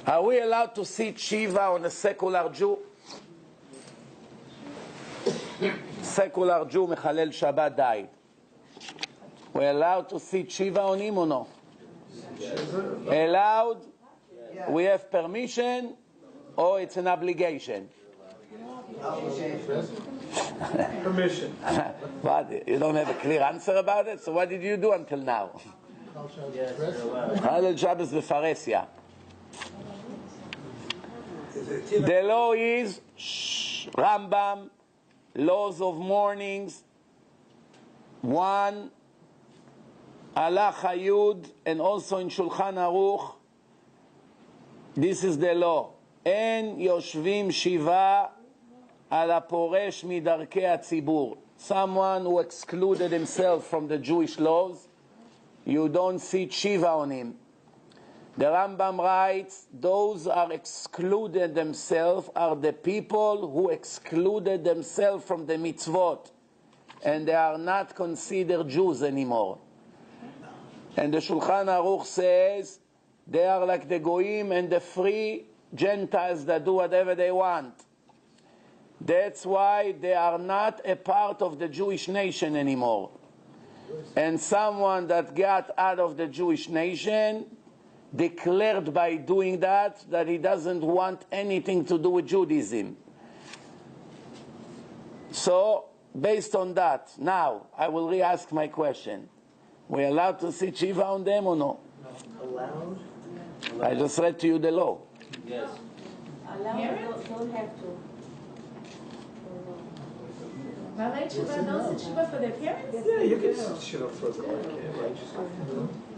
Are we allowed to sit Shiva on a secular Jew? Secular Jew, Mechalel Shabbat, died. We're allowed to sit Shiva on him or no? Allowed? We have permission or it's an obligation? Permission. What? You don't have a clear answer about it? So what did you do until now? Mechalel Shabbos b'Faresia. The law is Rambam, laws of mournings, 1, Allah Hayud, and also in Shulchan Aruch. This is the law. En yoshvim shiva ala poresh midarkei hatzibur. Someone who excluded himself from the Jewish laws, you don't sit Shiva on him. The Rambam writes, those who are excluded themselves are the people who excluded themselves from the mitzvot, and they are not considered Jews anymore. And the Shulchan Aruch says, they are like the Goyim and the free Gentiles that do whatever they want. That's why they are not a part of the Jewish nation anymore. And someone that got out of the Jewish nation declared by doing that he doesn't want anything to do with Judaism. So, based on that, now I will re-ask my question. We allowed to sit Shiva on them or no? Allowed? I just read to you the law. Yes. Allowed, don't have to. Malay Shiva don't sit Shiva for their parents? Yeah, you can sit Shiva for a guy,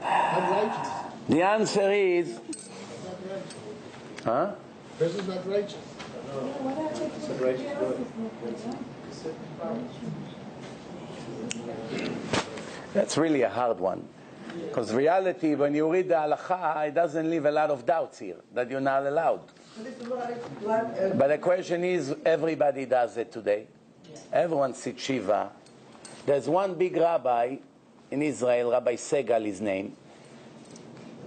Not righteous. The answer is, huh? Person's not righteous. It's a righteous good. That's really a hard one. Because reality, when you read the halakha, it doesn't leave a lot of doubts here, that you're not allowed. But the question is, everybody does it today. Everyone sits Shiva. There's one big rabbi in Israel, Rabbi Segal, his name.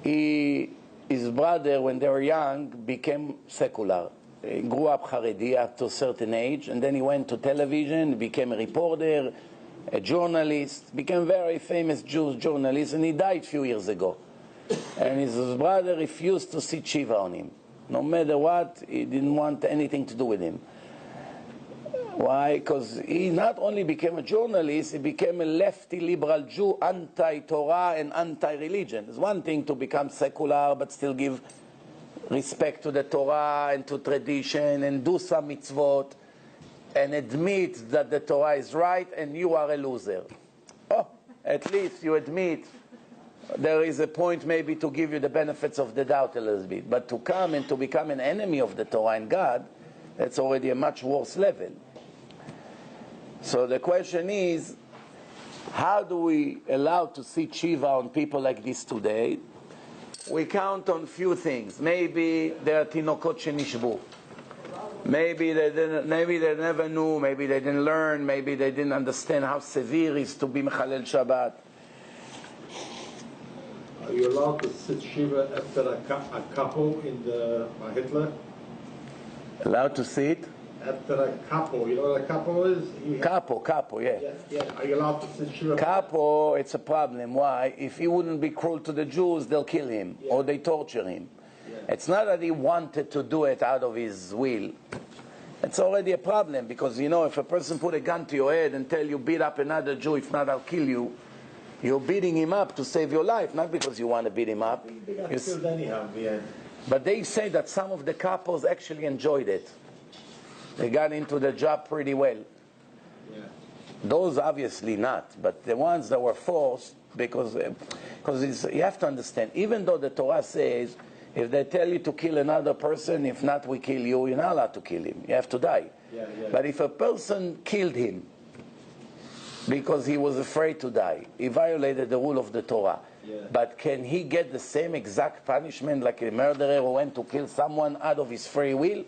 His brother, when they were young, became secular. He grew up Haredi up to a certain age, and then he went to television, became a reporter, a journalist, became a very famous Jewish journalist, and he died a few years ago. And his brother refused to sit Shiva on him. No matter what, he didn't want anything to do with him. Why? Because he not only became a journalist, he became a lefty liberal Jew, anti-Torah and anti-religion. It's one thing to become secular, but still give respect to the Torah and to tradition and do some mitzvot and admit that the Torah is right and you are a loser. Oh, at least you admit there is a point maybe to give you the benefits of the doubt a little bit. But to come and to become an enemy of the Torah and God, that's already a much worse level. So the question is, how do we allow to sit Shiva on people like this today? We count on few things. Maybe they are tinokot shenishbu. Maybe they never knew, maybe they didn't learn, maybe they didn't understand how severe it is to be Mechalel Shabbat. Are you allowed to sit Shiva after a couple in the Hitler? Allowed to sit? After a couple, you know what a couple is? Capo, yeah. Yeah. Are you allowed to sit Shiva? Capo, it's a problem. Why? If he wouldn't be cruel to the Jews, they'll kill him, or they torture him. Yeah. It's not that he wanted to do it out of his will. It's already a problem, because, you know, if a person put a gun to your head and tell you, beat up another Jew, if not, I'll kill you, you're beating him up to save your life, not because you want to beat him up. They got killed anyhow, yeah. But they say that some of the couples actually enjoyed it. They got into the job pretty well. Yeah. Those obviously not, but the ones that were forced, because you have to understand, even though the Torah says, if they tell you to kill another person, if not we kill you, you're not allowed to kill him. You have to die. Yeah. But if a person killed him because he was afraid to die, he violated the rule of the Torah. Yeah. But can he get the same exact punishment like a murderer who went to kill someone out of his free will?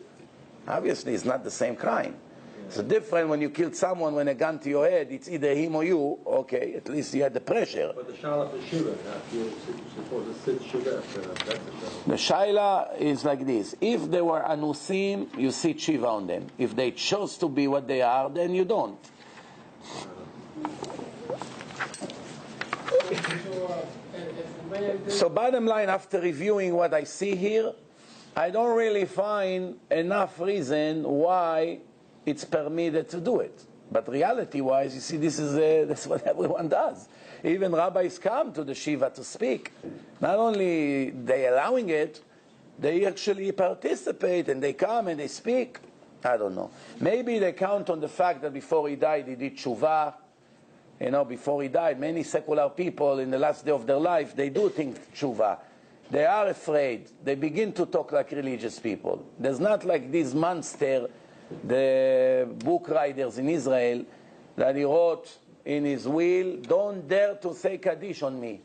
Obviously, it's not the same crime. Yeah. It's different when you killed someone when a gun to your head, it's either him or you, okay, at least you had the pressure. But the Shala for Shiva, you're supposed to sit Shiva after that. That's The Shaila is like this. If they were Anusim, you sit Shiva on them. If they chose to be what they are, then you don't. So bottom line, after reviewing what I see here, I don't really find enough reason why it's permitted to do it. But reality-wise, you see, that's what everyone does. Even rabbis come to the Shiva to speak. Not only they allowing it, they actually participate and they come and they speak. I don't know. Maybe they count on the fact that before he died, he did tshuva. You know, before he died, many secular people in the last day of their life, they do think tshuva. They are afraid. They begin to talk like religious people. There's not like this monster, the book writers in Israel, that he wrote in his will, don't dare to say Kaddish on me.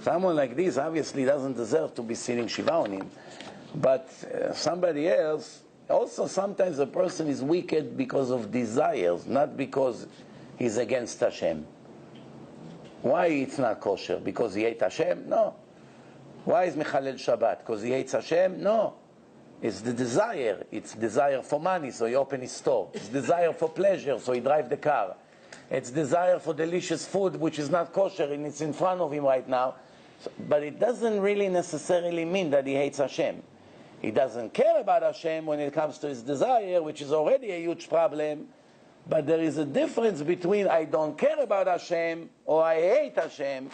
Someone like this obviously doesn't deserve to be sitting Shiva on him. But somebody else, also sometimes a person is wicked because of desires, not because he's against Hashem. Why it's not kosher? Because he hates Hashem? No. Why is Mechalel Shabbat? Because he hates Hashem? No. It's the desire. It's desire for money, so he open his store. It's desire for pleasure, so he drive the car. It's desire for delicious food, which is not kosher, and it's in front of him right now. So, but it doesn't really necessarily mean that he hates Hashem. He doesn't care about Hashem when it comes to his desire, which is already a huge problem. But there is a difference between I don't care about Hashem or I hate Hashem,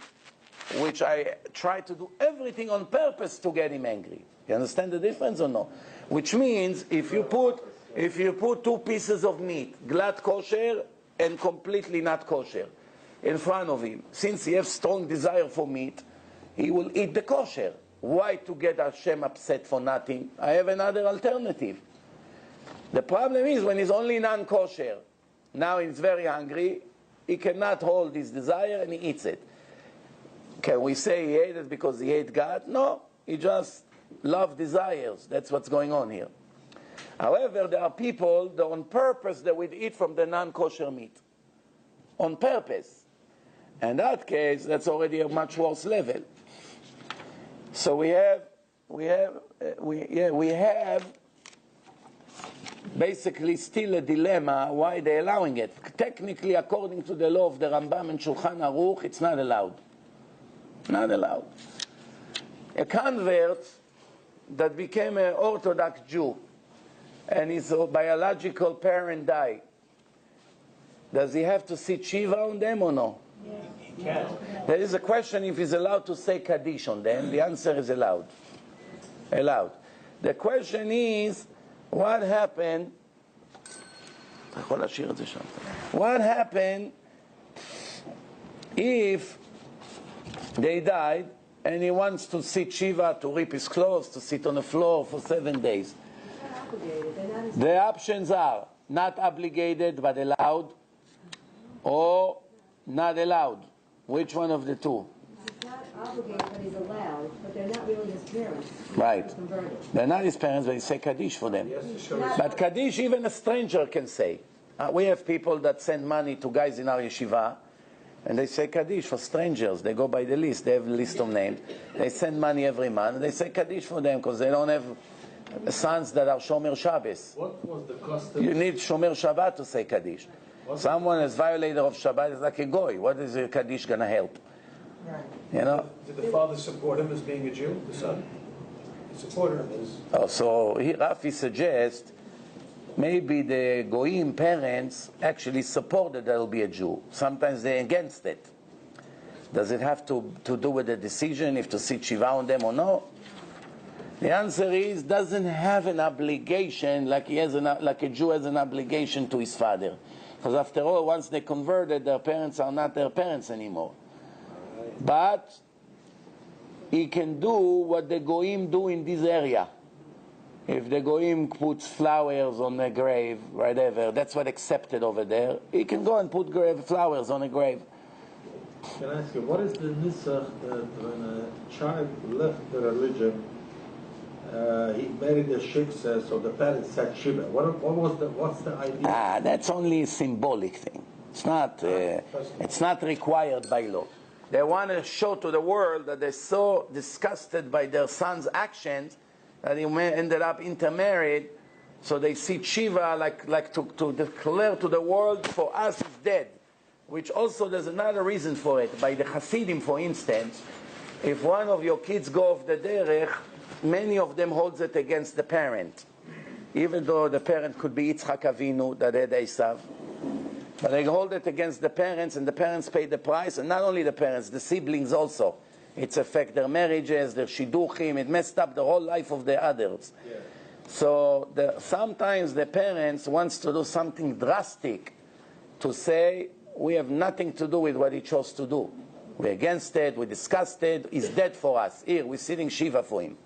which I try to do everything on purpose to get him angry. You understand the difference or no? Which means if you put two pieces of meat, glad kosher and completely not kosher, in front of him, since he has strong desire for meat, he will eat the kosher. Why to get Hashem upset for nothing? I have another alternative. The problem is when he's only non-kosher, now he's very hungry, he cannot hold his desire and he eats it. Can we say he ate it because he hates God? No, he just loves desires. That's what's going on here. However, there are people that on purpose they would eat from the non-kosher meat. On purpose. In that case, that's already a much worse level. So we have basically still a dilemma why they're allowing it. Technically, according to the law of the Rambam and Shulchan Aruch, it's not allowed. Not allowed. A convert that became an Orthodox Jew and his biological parent died, does he have to sit Shiva on them or no? Yes. He can. There is a question if he's allowed to say Kaddish on them. The answer is allowed. Allowed. The question is, what happened? What happened if they died and he wants to sit Shiva, to rip his clothes, to sit on the floor for 7 days? The options are not obligated but allowed, or not allowed. Which one of the two? He's not obligated, but he's allowed, but they're not really his parents. Right. They're converted. They're not his parents, but he say Kaddish for them. Yes, to show But Kaddish, even a stranger can say. We have people that send money to guys in our yeshiva, and they say Kaddish for strangers. They go by the list. They have a list of names. They send money every month. They say Kaddish for them because they don't have sons that are Shomer Shabbos. What was the custom? You need Shomer Shabbat to say Kaddish. Someone is violator of Shabbat is like a goy. What is your Kaddish going to help? You know? Did the father support him as being a Jew, the son? He supported him as... Oh, so Rafi suggests maybe the goyim parents actually support that there will be a Jew. Sometimes they're against it. Does it have to do with the decision if to sit Shiva on them or no? The answer is doesn't have an obligation like a Jew has an obligation to his father. Because after all, once they converted, their parents are not their parents anymore. But he can do what the goyim do in this area. If the goyim puts flowers on a grave, whatever, that's what accepted over there. He can go and put flowers on a grave. Can I ask you, what is the nisach that when a child left the religion he married a shiksa, so the parents said Shiva. What's the idea? That's only a symbolic thing. It's not required by law. They want to show to the world that they're so disgusted by their son's actions that he ended up intermarried. So they see Shiva like to declare to the world, for us he's dead. Which also there's another reason for it. By the Hasidim, for instance, if one of your kids go off the derech, many of them holds it against the parent. Even though the parent could be Yitzchak Avinu, that had Esav. But they hold it against the parents, and the parents pay the price, and not only the parents, the siblings also. It's affect their marriages, their shidduchim, it messed up the whole life of the others. Yeah. So sometimes the parents wants to do something drastic to say, we have nothing to do with what he chose to do. We're against it, we discussed it, he's dead for us. Here, we're sitting Shiva for him.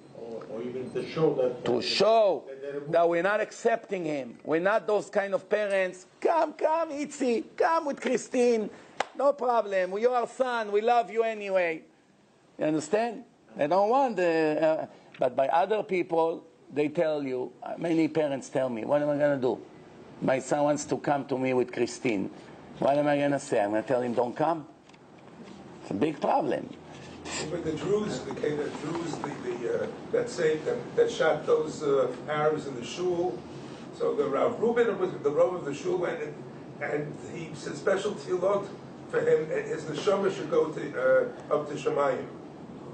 Or even to show that... To show that we're not accepting him. We're not those kind of parents. Come, Itzi, come with Christine. No problem. We're your son. We love you anyway. You understand? They don't want but by other people, they tell you, many parents tell me, what am I going to do? My son wants to come to me with Christine. What am I going to say? I'm going to tell him, don't come? It's a big problem. But the Druze, that saved them, that shot those Arabs in the shul. So the Rav Reuben was the Rav of the shul went and he said special tefillot for him. And his neshama should go to up to Shemayim.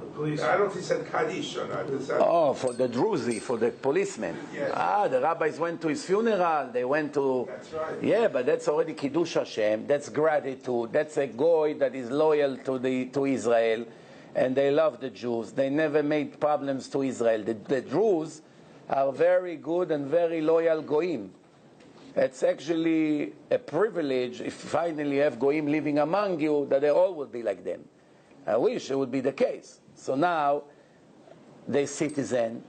The police. I don't know if he said Kaddish or not. For the Druzi, for the policeman. Yes. The rabbis went to his funeral. They went to. That's right. Yeah, but that's already Kiddush Hashem. That's gratitude. That's a goy that is loyal to Israel. And they love the Jews. They never made problems to Israel. The Jews are very good and very loyal goyim. It's actually a privilege if finally you have goyim living among you, that they all would be like them. I wish it would be the case. So now, they citizen,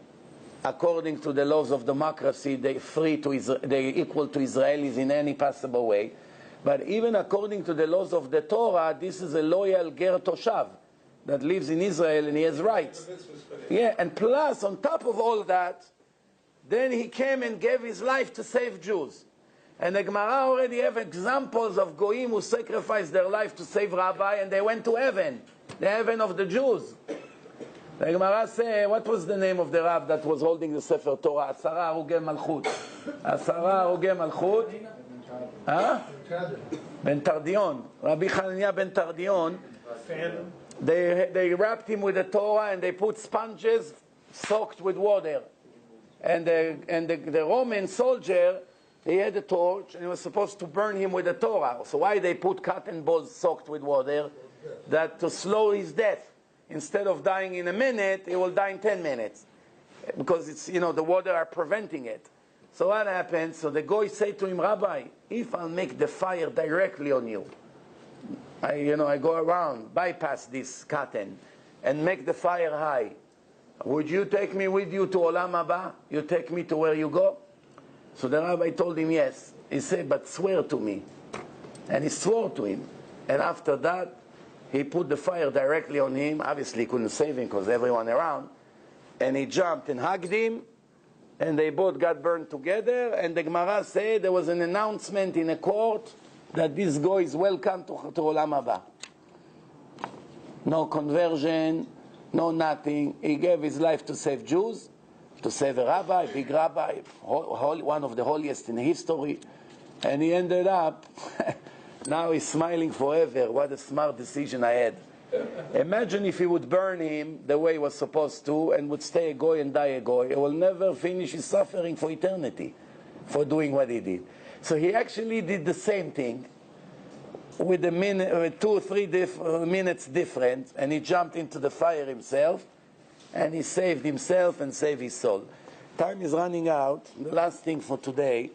according to the laws of democracy, they equal to Israelis in any possible way. But even according to the laws of the Torah, this is a loyal ger toshav that lives in Israel and he has rights. Yeah, and plus, on top of all that, then he came and gave his life to save Jews. And the Gemara already have examples of goyim who sacrificed their life to save Rabbi, and they went to heaven, the heaven of the Jews. The Gemara say, what was the name of the Rab that was holding the Sefer Torah? Asara Arugei Malchut. Asara Arugei Malchut. Ben Tardion. Rabbi Hanania Ben Tardion. They wrapped him with the Torah and they put sponges soaked with water. And the Roman soldier, he had a torch and he was supposed to burn him with the Torah. So why they put cotton balls soaked with water? That to slow his death. Instead of dying in a minute, he will die in 10 minutes. Because it's, the water are preventing it. So what happened? So the guy said to him, Rabbi, if I'll make the fire directly on you, I go around, bypass this cotton, and make the fire high. Would you take me with you to Olam Haba? You take me to where you go? So the rabbi told him yes. He said, but swear to me. And he swore to him. And after that, he put the fire directly on him. Obviously, he couldn't save him because everyone around. And he jumped and hugged him. And they both got burned together. And the Gemara said there was an announcement in a court that this guy is welcome to Olam Haba. No conversion, no nothing. He gave his life to save Jews, to save a rabbi, big rabbi, one of the holiest in history. And he ended up, now he's smiling forever. What a smart decision I had. Imagine if he would burn him the way he was supposed to and would stay a goy and die a goy. He will never finish his suffering for eternity for doing what he did. So he actually did the same thing with a minute, 2 or 3 minutes difference, and he jumped into the fire himself, and he saved himself and saved his soul. Time is running out. The last thing for today.